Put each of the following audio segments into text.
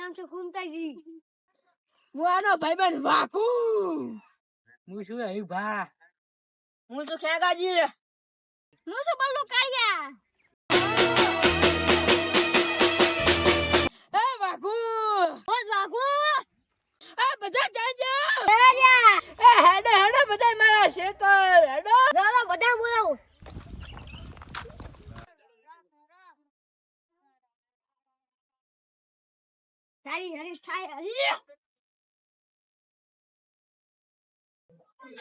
નામ છે ફૂમતાજી. હું આનો ભાઈબંધ વાકુ. હું શું આવ્યું ભા? હું શું ખેગાજી. હું શું બલ્લુ કાળિયા. એ વાકુ. બસ વાગુ. આ બધા જાજો. હેડ્યા. એ હેડો હેડો બધા મારા શેતર હેડો. દાદા બધા બોલાવો. તારી હરીશ થાય હરી.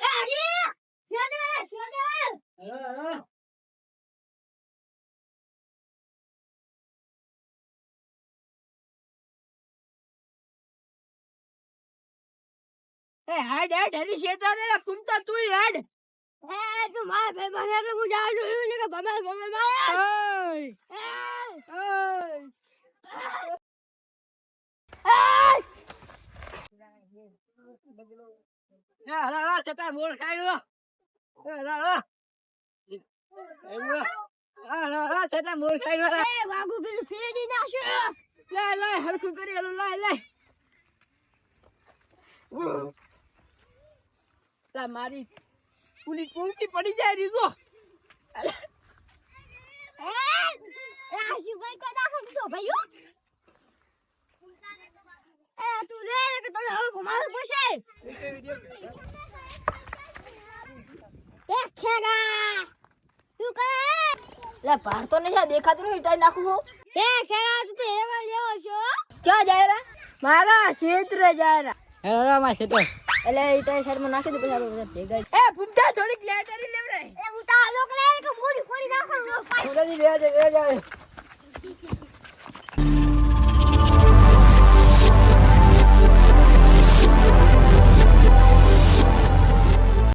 હરી. શેને શેને. એ હેડ હેડ હરી શેતર ને કુંતા તું હેડ. એ તું માર ભાઈ મને તો હું જાઉં છું ને કે ભમાલ ભમાલ માર. રા છતાં મોર ખાઈ લો. રા છતાં મોર ખાઈ લો. એ વાગુ પેલું ફેડી નાખ્યો. લે હરખું કરી લે લા મારી પુલી કુંકી પડી જાય રીજો. એ આશીભાઈ કા નાખો તો ભાઈઓ. એ તું લે કે તને હવે ભમાલ પડશે. એ ખેગા તું કરે. લે ભાર તો નહીં દેખાતું નહીં ટાઈ નાખું હો. એ ખેગા તું તો એવા લેવો છો. ક્યાં જાય રા? મારા ક્ષેત્ર જાય રા. હેરા માં છે તો એટલે ઈટાઈ સાઈડમાં નાખી દે પછી આપણે બધા ભેગા. એ ફૂમતા થોડીક લેટરી લેવડે. એ હું તાલો કરે કે મોડી ફોડી નાખો. લે જાય